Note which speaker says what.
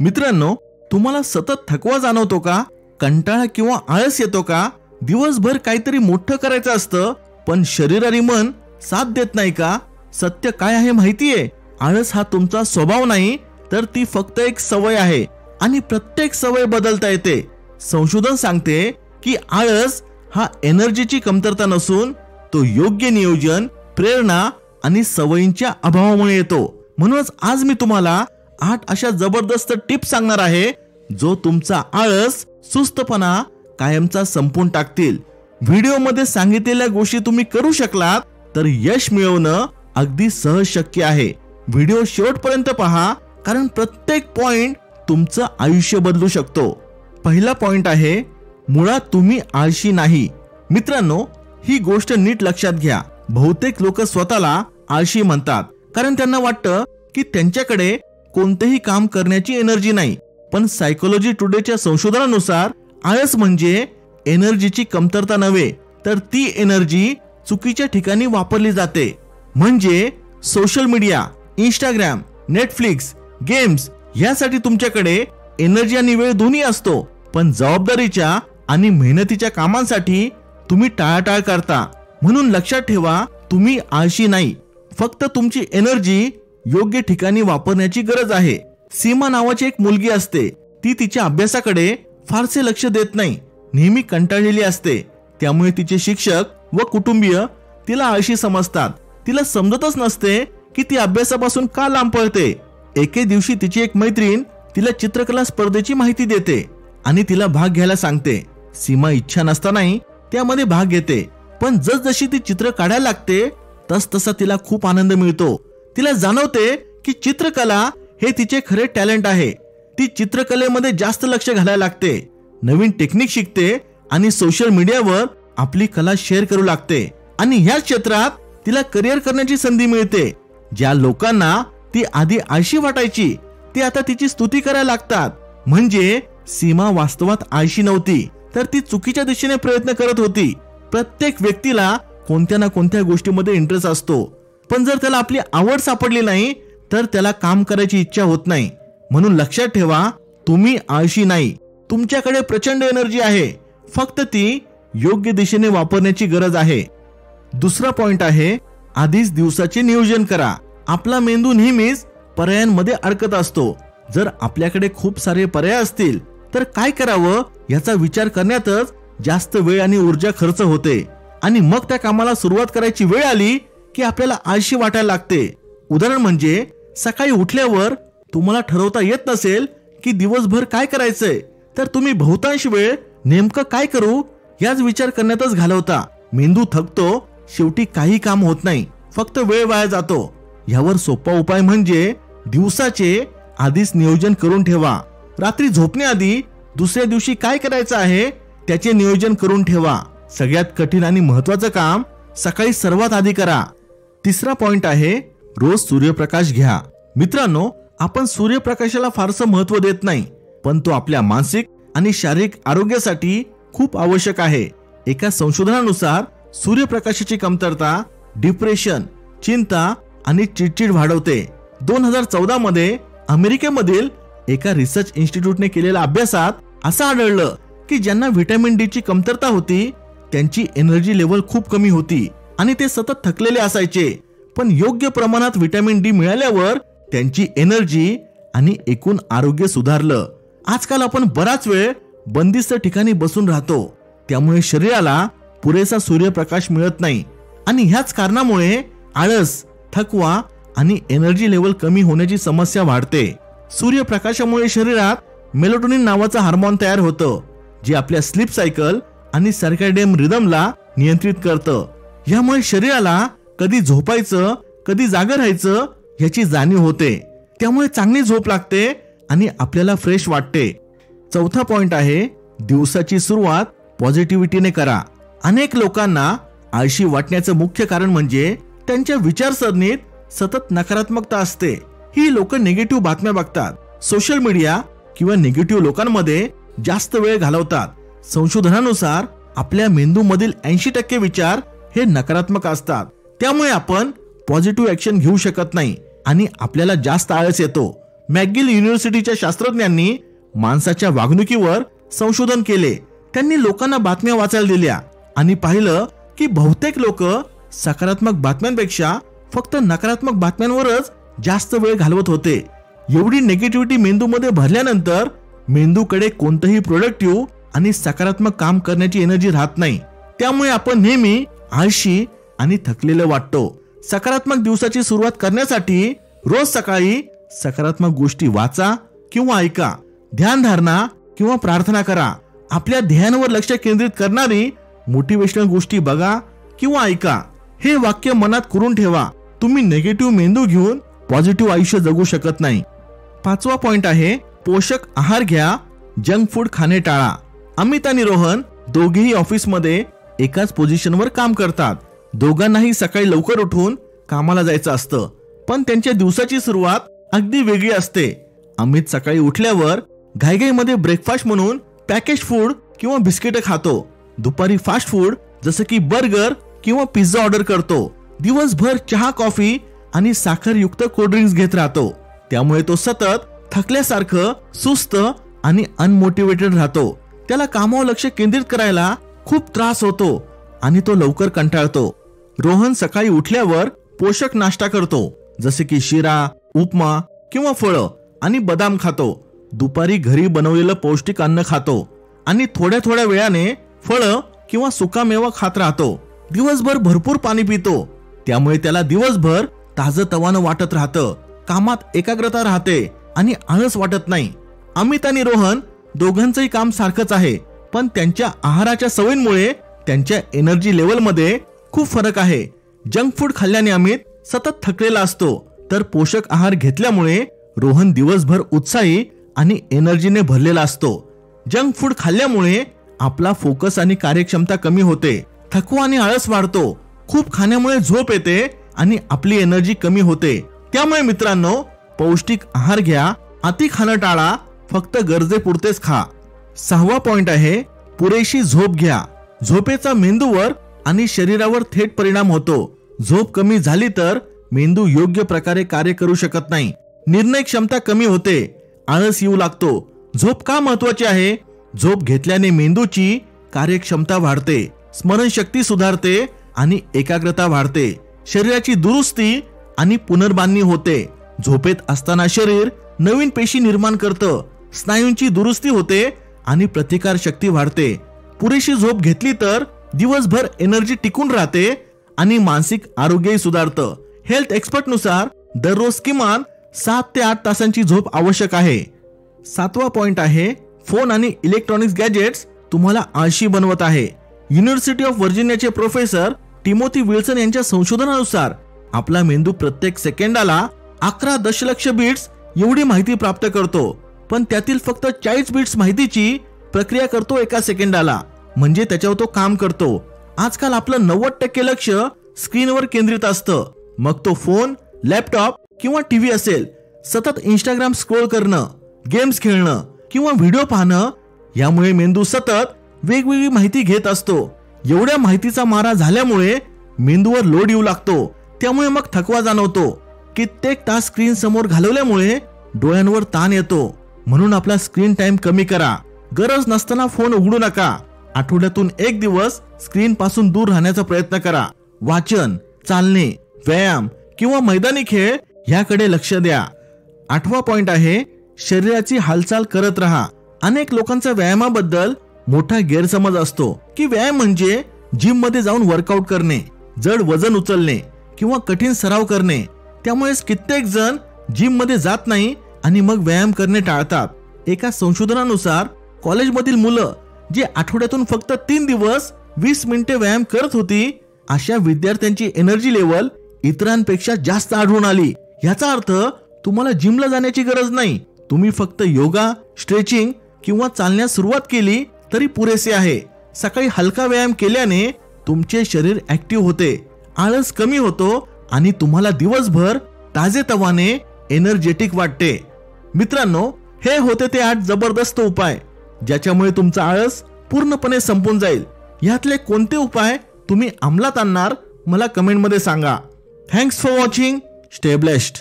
Speaker 1: मित्रांनो, तुम्हाला सतत थकवा जाणवतो का? कंटाळा किंवा आळस येतो का? दिवसभर काहीतरी मोठं करायचं असतं पण शरीर आणि मन साथ देत नाही का? सत्य काय आहे माहितीये? आळस हा तुमचा स्वभाव नाही, तर ती फक्त एक सवय आहे आणि प्रत्येक सवय बदलता येते. संशोधन सांगते की आळस हा एनर्जीची कमतरता नसून तो योग्य नियोजन, प्रेरणा आणि सवयींच्या अभावामुळे येतो. म्हणूनच आज मी तुम्हाला 8 अशा जबरदस्त टिप्स सांगणार आहे जो तुमचा आळस, सुस्तपणा कायमचा संपून टाकतील. व्हिडिओमध्ये सांगितलेल्या गोष्टी तुम्ही करू शकलात तर यश मिळवणं अगदी सहज शक्य आहे. व्हिडिओ शेवटपर्यंत पहा, कारण प्रत्येक पॉइंट तुमचं आयुष्य बदलू शकतो. पहिला पॉइंट आहे, मुळात तुम्ही आळशी नाही. मित्रांनो, ही गोष्ट नीट लक्षात घ्या. बहुतेक लोक स्वतःला आळशी म्हणतात कारण त्यांना वाटतं की त्यांच्याकडे कोणतेही काम करण्याची एनर्जी नाही. पण सायकोलॉजी टुडेच्या संशोधनानुसार आळस म्हणजे एनर्जीची कमतरता नव्हे, तर ती एनर्जी चुकीच्या ठिकाणी वापरली जाते. म्हणजे social media, Instagram, Netflix, games यासाठी तुमच्याकडे एनर्जी आणि वेळ दोन्ही असतो, पण जबाबदारीच्या आणि मेहनतीच्या कामांसाठी तुम्ही टाळाटाळ करता. म्हणून लक्षात ठेवा, तुम्ही आळशी नाही, फक्त तुमची एनर्जी योग्य ठिकाणी वापरण्याची गरज आहे. सीमा नावाची एक मुलगी असते. ती तिच्या अभ्यासाकडे फारसे लक्ष देत नाही, नेहमी कंटाळलेली असते. त्यामुळे तिचे शिक्षक व कुटुंबीय तिला आळशी समजतात. तिला समजतच नसते की ती अभ्यासापासून का लांब पळते. एके दिवशी तिची एक मैत्रीण तिला चित्रकला स्पर्धेची माहिती देते आणि तिला भाग घ्यायला सांगते. सीमा इच्छा नसतानाही त्यामध्ये भाग घेते, पण जसजशी ती चित्र काढायला लागते तसतसा तिला खूप आनंद मिळतो. तिला जाणवते की चित्रकला हे तिचे खरे टॅलेंट आहे. ती चित्रकलेमध्ये जास्त लक्ष घालायला लागते, नवीन टेक्निक शिकते आणि सोशल मीडियावर आपली कला शेअर करू लागते. आणि ह्या क्षेत्रात तिला करिअर करण्याची संधी मिळते. ज्या लोकांना ती आधी आळशी वाटायची ते आता तिची स्तुती करायला लागतात. म्हणजे सीमा वास्तवात आळशी नव्हती, तर ती चुकीच्या दिशेने प्रयत्न करत होती. प्रत्येक व्यक्तीला कोणत्या ना कोणत्या गोष्टीमध्ये इंटरेस्ट असतो, पण जर त्याला आपली आवड सापडली नाही तर त्याला काम करायची इच्छा होत नाही. म्हणून लक्षात ठेवा, तुम्ही आळशी नाही, तुमच्याकडे प्रचंड एनर्जी आहे, फक्त ती योग्य दिशेने वापरण्याची गरज आहे. दुसरा पॉइंट आहे, आधीच दिवसाचे नियोजन करा. आपला मेंदू नेहमीच पर्यायांमध्ये अडकत असतो. जर आपल्याकडे खूप सारे पर्याय असतील तर काय करावं याचा विचार करण्यातच जास्त वेळ आणि ऊर्जा खर्च होते, आणि मग त्या कामाला सुरुवात करायची वेळ आली की आपल्याला आळशी वाटायला लागते. उदाहरण म्हणजे, सकाळी उठल्यावर तुम्हाला ठरवता येत नसेल की दिवसभर काय करायचंय, तर तुम्ही बहुतांश वेळ नेमकं काय करू याच विचार करण्यातच घालवता. मेंदू थकतो, शेवटी काही काम होत नाही, फक्त वेळ वाया जातो. यावर सोपा उपाय म्हणजे दिवसाचे आधीच नियोजन करून ठेवा. रात्री झोपण्याआधी दुसऱ्या दिवशी काय करायचं आहे त्याचे नियोजन करून ठेवा. सगळ्यात कठीण आणि महत्त्वाचं काम सकाळी सर्वात आधी करा. तिसरा पॉइंट आहे, रोज सूर्यप्रकाश घ्या. मित्रांनो, आपण सूर्यप्रकाशाला फारसं महत्त्व देत नाही, पण तो आपल्या मानसिक आणि शारीरिक आरोग्यासाठी खूप आवश्यक आहे. एका संशोधनानुसार सूर्यप्रकाशाची कमतरता डिप्रेशन, चिंता आणि चिडचिड वाढवते. 2014 मध्ये अमेरिकेमधील एका रिसर्च इन्स्टिट्यूटने केलेल्या अभ्यासात असं आढळलं की ज्यांना व्हिटॅमिन डी ची कमतरता होती त्यांची एनर्जी लेवल खूप कमी होती आणि ते सतत थकलेले असायचे. पण योग्य प्रमाणात व्हिटॅमिन डी मिळाल्यावर त्यांची एनर्जी आणि एकूण आरोग्य सुधारलं. आजकाल आपण बराच वेळ बंदिस्त ठिकाणी बसून राहतो, त्यामुळे शरीराला पुरेसा सूर्यप्रकाश मिळत नाही, आणि ह्याच कारणामुळे आळस, थकवा आणि एनर्जी लेवल कमी होण्याची समस्या वाढते. सूर्यप्रकाशामुळे शरीरात मेलाटोनिन नावाचं हार्मोन तयार होतं, जे आपल्या स्लीप सायकल आणि सर्कॅडियन रिदमला नियंत्रित करतं. यामुळे शरीराला कधी झोपायचं, कधी जागं राहायचं याची जाणीव होते. त्यामुळे चांगली झोप लागते आणि आपल्याला फ्रेश वाटते. चौथा पॉइंट आहे, दिवसाची सुरुवात पॉझिटिव्हिटीने करा. अनेक लोकांना आळशी वाटण्याचं मुख्य कारण म्हणजे त्यांच्या विचारसरणीत सतत नकारात्मकता असते. ही लोक निगेटिव्ह बातम्या बघतात, सोशल मीडिया किंवा निगेटिव्ह लोकांमध्ये जास्त वेळ घालवतात. संशोधनानुसार आपल्या मेंदूमधील 80% विचार हे नकारात्मक असतात. त्यामुळे आपण पॉझिटिव्ह ऍक्शन घेऊ शकत नाही आणि आपल्याला जास्त आळस येतो. मॅकगिल युनिव्हर्सिटीच्या शास्त्रज्ञांनी माणसाच्या वागणुकीवर संशोधन केले. त्यांनी लोकांना बातम्या वाचायला दिल्या आणि पाहिलं की बहुतेक लोक सकारात्मक बातम्यांपेक्षा फक्त नकारात्मक बातम्यांवरच जास्त वेळ घालवत होते. एवढी निगेटिव्हिटी मेंदूमध्ये भरल्यानंतर मेंदूकडे कोणतंही प्रोडक्टिव्ह आणि सकारात्मक काम करण्याची एनर्जी राहत नाही. त्यामुळे आपण नेहमी आळशी आणि थकलेलं वाटतो. सकारात्मक दिवसाची सुरुवात करण्यासाठी रोज सकाळी सकारात्मक गोष्टी वाचा किंवा ऐका, ध्यानधारणा किंवा प्रार्थना करा. आपल्या ध्येयावर लक्ष केंद्रित करणारी मोटिवेशनल गोष्टी बघा किंवा ऐका. हे वाक्य मनात करून ठेवा. तुम्ही निगेटिव्ह मेंदू घेऊन पॉझिटिव्ह आयुष्य जगू शकत नाही. 5वा पॉइंट आहे पोषक आहार घ्या, जंक फूड खाणे टाळा. अमित आणि रोहन दोघेही ऑफिसमध्ये एकाच पोझिशनवर काम करतात. दोघांनाही सकाळी लवकर उठून कामाला जायचं असतं, पण त्यांच्या दिवसाची सुरुवात अगदी वेगळी असते. अमित सकाळी उठल्यावर घाईघाईमध्ये ब्रेकफास्ट म्हणून पॅकेज फूड किंवा बिस्किट खातो. दुपारी फास्ट फूड जसं की बर्गर किंवा पिझ्झा ऑर्डर करतो. दिवसभर चहा, कॉफी आणि साखरयुक्त कोल्ड्रिंक्स घेत राहतो. त्यामुळे तो सतत थकल्यासारखं, सुस्त आणि अनमोटिवेटेड राहतो. त्याला कामावर लक्ष केंद्रित करायला खूप त्रास होतो आणि तो लवकर कंटाळतो. रोहन सकाळी उठल्यावर पोषक नाश्ता करतो, जसे की शिरा, उपमा किंवा फळं आणि बदाम खातो. दुपारी घरी बनवलेलं पौष्टिक अन्न खातो आणि थोड्या थोड्या वेळाने फळं किंवा सुकामेवा खात राहतो. दिवसभर भरपूर पाणी पितो. त्यामुळे त्याला दिवसभर ताजतवानं वाटत राहतं, कामात एकाग्रता राहते आणि आळस वाटत नाही. अमित आणि रोहन दोघांचंही काम सारखंच आहे, पण त्यांच्या आहाराच्या सवयींमुळे त्यांच्या एनर्जी लेवलमध्ये खूप फरक आहे. जंक फूड खाल्ल्याने अमित सतत थकलेला असतो, तर पोषक आहार घेतल्यामुळे रोहन दिवसभर उत्साही आणि एनर्जीने भरलेला असतो. जंक फूड खाल्ल्यामुळे आपला फोकस आणि कार्यक्षमता कमी होते, थकवा आणि आळस वाढतो. खूप खाण्यामुळे झोप येते आणि आपली एनर्जी कमी होते. त्यामुळे मित्रांनो, पौष्टिक आहार घ्या, अति खाणं टाळा, फक्त गरजेपुरतेच खा. 6वा पॉइंट आहे पुरेशी झोप घ्या. झोपेचा मेंदूवर आणि शरीरावर थेट परिणाम होतो. झोप कमी झाली तर मेंदू योग्य प्रकारे कार्य करू शकत नाही, निर्णय क्षमता कमी होते, आळस येऊ लागतो. झोप का महत्वाची आहे? झोप घेतल्याने मेंदूची कार्यक्षमता वाढते, स्मरणशक्ती सुधारते आणि एकाग्रता वाढते. शरीराची दुरुस्ती आणि पुनर्बांधणी होते. झोपेत असताना शरीर नवीन पेशी निर्माण करतं, स्नायूंची दुरुस्ती होते आणि प्रतिकार शक्ती वाढते. पुरेशी झोप घेतली तर दिवसभर एनर्जी टिकून राहते आणि मानसिक आरोग्यही सुधारतं. हेल्थ एक्सपर्ट नुसार दररोज किमान 7 ते 8 तासांची झोप आवश्यक आहे. 7वा पॉइंट आहे फोन आणि इलेक्ट्रॉनिक्स गॅजेट्स तुम्हाला आळशी बनवत आहे. युनिव्हर्सिटी ऑफ व्हर्जिनियाचे प्रोफेसर टिमोथी विल्सन यांच्या संशोधनानुसार आपला मेंदू प्रत्येक सेकंदाला 11 दशलक्ष बीट्स एवढी माहिती प्राप्त करतो, पण त्यातील फक्त 40 बीट्स माहितीची प्रक्रिया करतो एका सेकंदाला. म्हणजे त्याच्यावर तो काम करतो. आजकाल आपलं 90% लक्ष स्क्रीनवर केंद्रित असतं. मग तो फोन, लॅपटॉप किंवा टीव्ही असेल. सतत इंस्टाग्राम स्क्रोल करणं, गेम्स खेळणं किंवा व्हिडिओ पाहणं, यामुळे मेंदू सतत वेगवेगळी माहिती घेत असतो. एवढ्या माहितीचा मारा झाल्यामुळे मेंदूवर लोड येऊ लागतो. त्यामुळे मग थकवा जाणवतो. कित्येक तास स्क्रीन समोर घालवल्यामुळे डोळ्यांवर ताण येतो. म्हणून आपला स्क्रीन टाइम कमी करा. गरज नसताना फोन उघडू नका. आठवड्यातून 1 दिवस स्क्रीन पासून दूर राहण्याचा प्रयत्न करा. वाचन, चालणे, व्यायाम किंवा मैदानी खेळ याकडे लक्ष द्या. 8वा पॉइंट आहे शरीराची हालचाल करत राहा. अनेक लोकांचा व्यायामाबद्दल मोठा गैरसमज असतो की व्यायाम म्हणजे जिम मध्ये जाऊन वर्कआउट करणे, जड वजन उचलणे किंवा कठीण सराव करणे. त्यामुळेच कित्येक जण जिम मध्ये जात नाही आणि मग व्यायाम करणे टाळतात. एका संशोधनानुसार कॉलेजमधील मुलं जे आठवड्यातून फक्त 3 दिवस 20 मिनिटे व्यायाम करत होती, अशा विद्यार्थ्यांची एनर्जी लेवल इतरांपेक्षा जास्त आढळून आली. याचा अर्थ तुम्हाला जिमला जाण्याची गरज नाही. तुम्ही फक्त योगा, स्ट्रेचिंग किंवा चालण्यास सुरुवात केली तरी पुरेसे आहे. सकाळी हलका व्यायाम केल्याने तुमचे शरीर ऍक्टिव्ह होते, आळस कमी होतो आणि तुम्हाला दिवसभर ताजेतवाने एनर्जेटिक वाटते. मित्रांनो, हे होते ते 8 जबरदस्त उपाय ज्याच्यामुळे तुमचा आळस पूर्णपणे संपून जाईल. यातले कोणते उपाय तुम्ही अंमलात आणणार मला कमेंटमध्ये सांगा. Thanks for watching. Stay blessed.